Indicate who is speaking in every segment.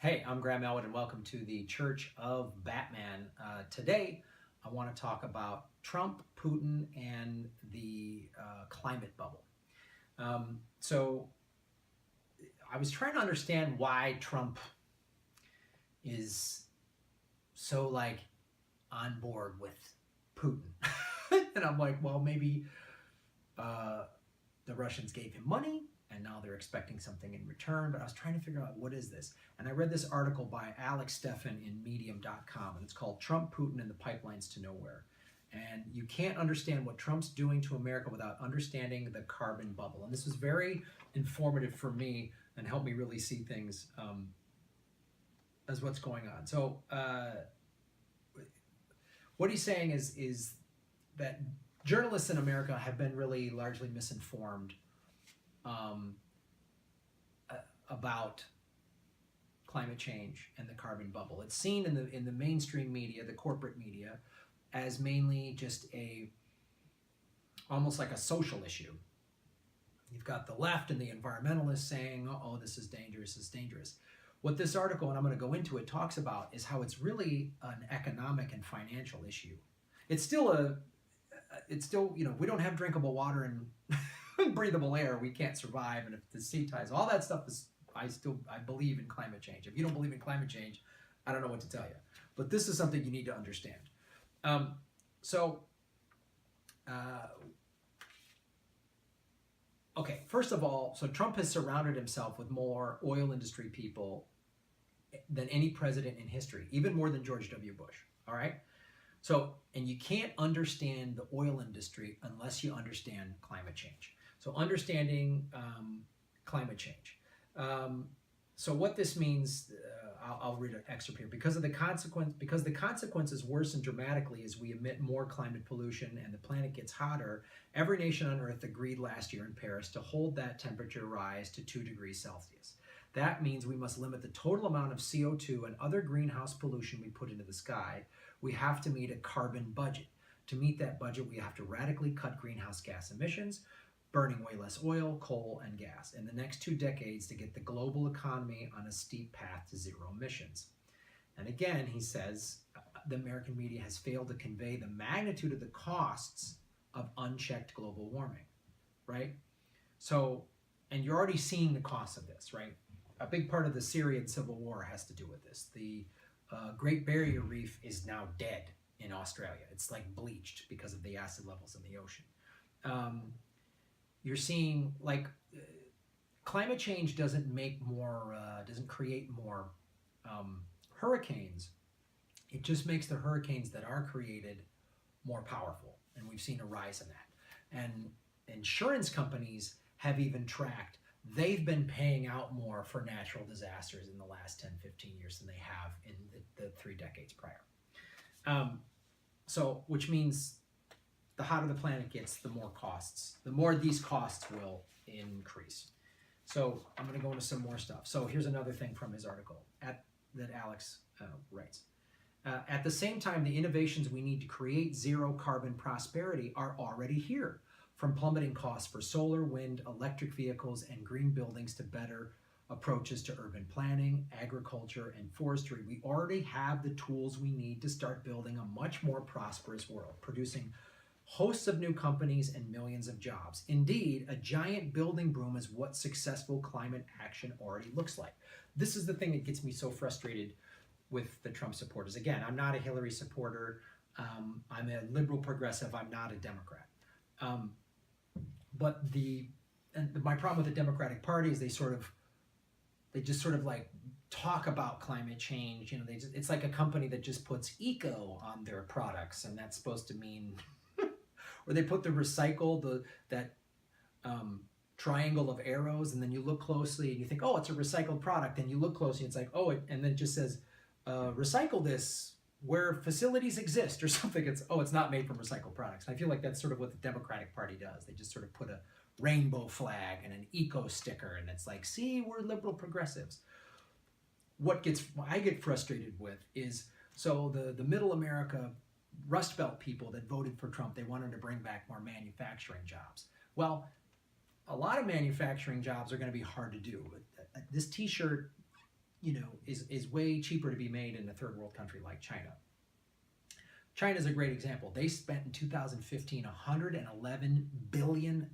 Speaker 1: Hey, I'm Graham Elwood, and welcome to the Church of Batman. Today, I want to talk about Trump, Putin, and the climate bubble. So, I was trying to understand why Trump is so on board with Putin, and I'm like, well, maybe the Russians gave him money and now they're expecting something in return. But I was trying to figure out, what is this? And I read this article by Alex Steffen in medium.com, and it's called Trump, Putin, and the Pipelines to Nowhere. And you can't understand what Trump's doing to America without understanding the carbon bubble. And this was very informative for me and helped me really see things as what's going on. So what he's saying is that journalists in America have been really largely misinformed about climate change and the carbon bubble. It's seen in the mainstream media, the corporate media, as mainly just almost like a social issue. You've got the left and the environmentalists saying, "Oh, this is dangerous, this is dangerous." What this article, and I'm going to go into it, talks about is how it's really an economic and financial issue. It's still we don't have drinkable water and breathable air, we can't survive. And if the sea ties, all that stuff is, I believe in climate change. If you don't believe in climate change, I don't know what to tell you. But this is something you need to understand. Okay, first of all, so Trump has surrounded himself with more oil industry people than any president in history, even more than George W. Bush. All right? So, and you can't understand the oil industry unless you understand climate change. So understanding climate change. So what this means, I'll read an excerpt here. Because the consequences worsen dramatically as we emit more climate pollution and the planet gets hotter, every nation on Earth agreed last year in Paris to hold that temperature rise to 2 degrees Celsius. That means we must limit the total amount of CO2 and other greenhouse pollution we put into the sky. We have to meet a carbon budget. To meet that budget, we have to radically cut greenhouse gas emissions, burning way less oil, coal, and gas in the next 2 decades to get the global economy on a steep path to zero emissions. And again, he says, the American media has failed to convey the magnitude of the costs of unchecked global warming, right? So, and you're already seeing the costs of this, right? A big part of the Syrian civil war has to do with this. The Great Barrier Reef is now dead in Australia. It's like bleached because of the acid levels in the ocean. You're seeing climate change doesn't create more hurricanes. It just makes the hurricanes that are created more powerful. And we've seen a rise in that. And insurance companies have even tracked, they've been paying out more for natural disasters in the last 10, 15 years than they have in the 3 decades prior. So, which means the hotter the planet gets, the more these costs will increase. So I'm going to go into some more stuff. So here's another thing from his article that Alex writes. At the same time, the innovations we need to create zero carbon prosperity are already here. From plummeting costs for solar, wind, electric vehicles, and green buildings to better approaches to urban planning, agriculture, and forestry, we already have the tools we need to start building a much more prosperous world, producing hosts of new companies and millions of jobs. Indeed, a giant building boom is what successful climate action already looks like. This is the thing that gets me so frustrated with the Trump supporters. Again, I'm not a Hillary supporter. I'm a liberal progressive. I'm not a Democrat. But my problem with the Democratic Party is they just sort of talk about climate change. You know, it's like a company that just puts eco on their products, and that's supposed to mean, or they put the recycle, that triangle of arrows, and then you look closely and you think, oh, it's a recycled product. And you look closely, and it's like, oh, and then it just says, recycle this where facilities exist or something. It's not made from recycled products. And I feel like that's sort of what the Democratic Party does. They just sort of put a rainbow flag and an eco sticker, and it's like, see, we're liberal progressives. What I get frustrated with is, so the middle America Rust Belt people that voted for Trump, they wanted to bring back more manufacturing jobs. Well, a lot of manufacturing jobs are going to be hard to do. This t-shirt is way cheaper to be made in a third world country like China. China is a great example. They spent in 2015 $111 billion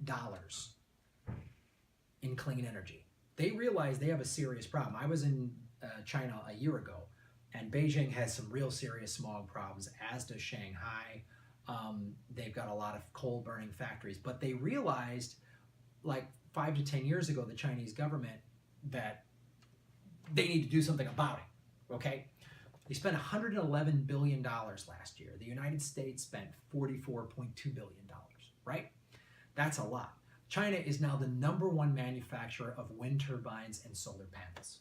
Speaker 1: in clean energy. They realize they have a serious problem. I was in China a year ago, and Beijing has some real serious smog problems, as does Shanghai. They've got a lot of coal burning factories, but they realized like 5 to 10 years ago, the Chinese government, that they need to do something about it, okay? They spent $111 billion last year. The United States spent $44.2 billion, right? That's a lot. China is now the #1 manufacturer of wind turbines and solar panels.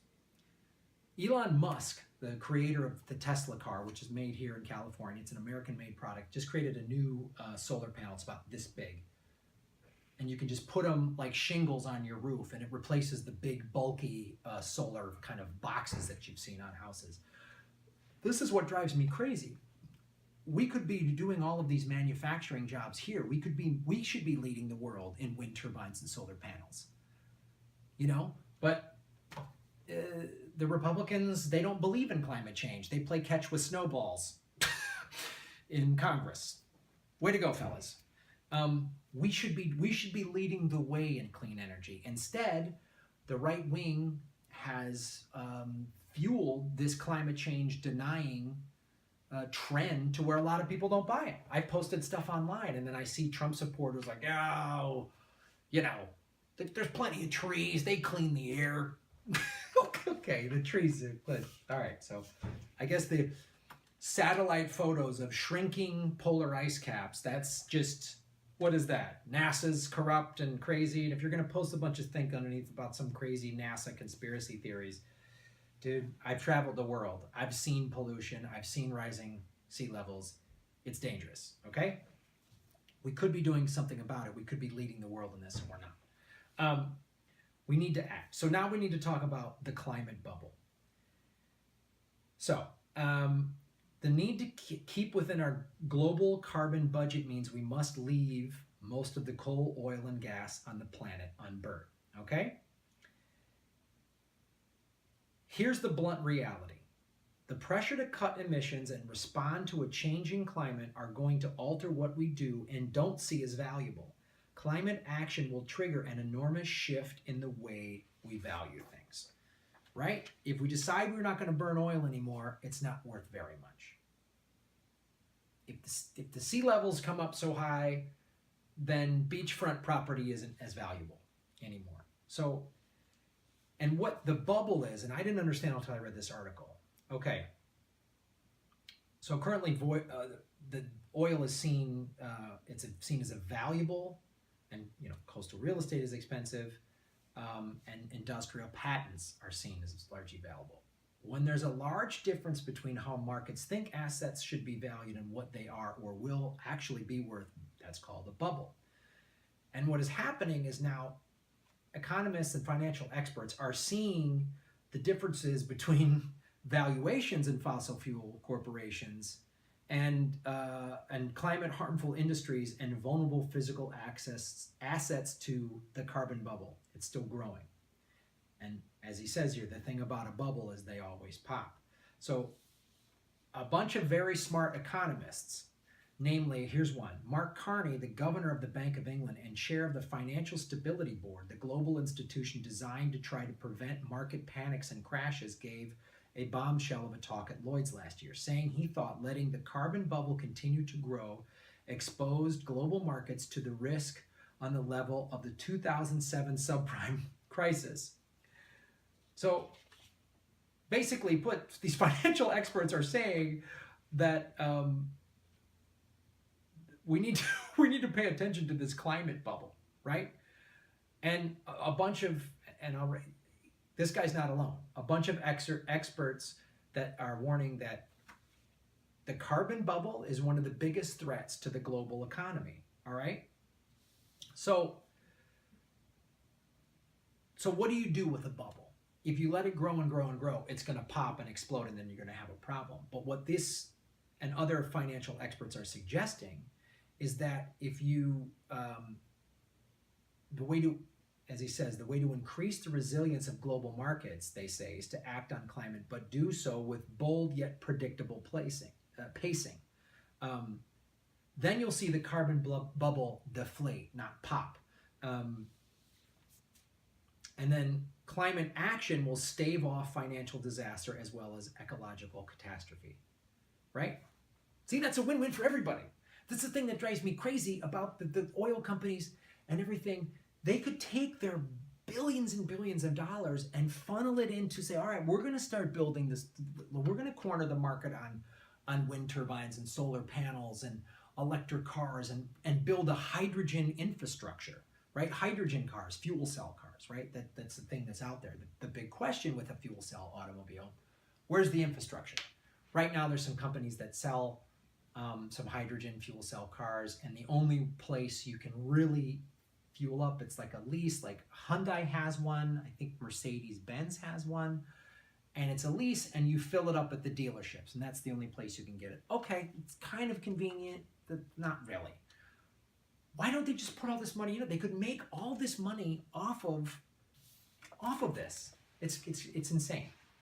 Speaker 1: Elon Musk, the creator of the Tesla car, which is made here in California, it's an American-made product, just created a new solar panel. It's about this big. And you can just put them like shingles on your roof, and it replaces the big, bulky solar kind of boxes that you've seen on houses. This is what drives me crazy. We could be doing all of these manufacturing jobs here. We should be leading the world in wind turbines and solar panels. But the Republicans, they don't believe in climate change. They play catch with snowballs in Congress. Way to go, fellas. We should be leading the way in clean energy. Instead, the right wing has fueled this climate change denying trend to where a lot of people don't buy it. I posted stuff online, and then I see Trump supporters like, oh, there's plenty of trees. They clean the air. Okay, the trees are good. All right, so I guess the satellite photos of shrinking polar ice caps, that's just, what is that? NASA's corrupt and crazy. And if you're going to post a bunch of think underneath about some crazy NASA conspiracy theories, dude, I've traveled the world. I've seen pollution. I've seen rising sea levels. It's dangerous, okay? We could be doing something about it. We could be leading the world in this, and we're not. We need to act. So now we need to talk about the climate bubble. So the need to keep within our global carbon budget means we must leave most of the coal, oil, and gas on the planet unburned, okay? Here's the blunt reality. The pressure to cut emissions and respond to a changing climate are going to alter what we do and don't see as valuable. Climate action will trigger an enormous shift in the way we value things, right? If we decide we're not going to burn oil anymore, it's not worth very much. If the sea levels come up so high, then beachfront property isn't as valuable anymore. So, and what the bubble is, and I didn't understand until I read this article. Okay, so currently the oil is seen, it's seen as a valuable, and coastal real estate is expensive, and industrial patents are seen as largely valuable. When there's a large difference between how markets think assets should be valued and what they are or will actually be worth, that's called a bubble. And what is happening is now economists and financial experts are seeing the differences between valuations in fossil fuel corporations and climate harmful industries and vulnerable physical assets to the carbon bubble. It's still growing. And as he says here, the thing about a bubble is they always pop. So a bunch of very smart economists, namely, here's one, Mark Carney, the governor of the Bank of England and chair of the Financial Stability Board, the global institution designed to try to prevent market panics and crashes, gave a bombshell of a talk at Lloyd's last year, saying he thought letting the carbon bubble continue to grow exposed global markets to the risk on the level of the 2007 subprime crisis. So basically put, these financial experts are saying that we need to pay attention to this climate bubble, right? And a bunch of, this guy's not alone, a bunch of experts that are warning that the carbon bubble is one of the biggest threats to the global economy, all right? So what do you do with a bubble? If you let it grow and grow and grow, it's going to pop and explode, and then you're going to have a problem. But what this and other financial experts are suggesting is that if you, the way to as he says, the way to increase the resilience of global markets, they say, is to act on climate, but do so with bold yet predictable pacing. Then you'll see the carbon bubble deflate, not pop. And then climate action will stave off financial disaster as well as ecological catastrophe, right? See, that's a win-win for everybody. That's the thing that drives me crazy about the oil companies and everything. They could take their billions and billions of dollars and funnel it into, say, all right, we're going to start building this. We're going to corner the market on wind turbines and solar panels and electric cars and build a hydrogen infrastructure, right? Hydrogen cars, fuel cell cars, right? That's the thing that's out there. The big question with a fuel cell automobile, where's the infrastructure? Right now, there's some companies that sell some hydrogen fuel cell cars, and the only place you can really fuel up, it's like a lease. Like Hyundai has one, I think Mercedes-Benz has one, and it's a lease, and you fill it up at the dealerships, and that's the only place you can get it. Okay, it's kind of convenient, but not really. Why don't they just put all this money in it? They could make all this money off of this. It's insane.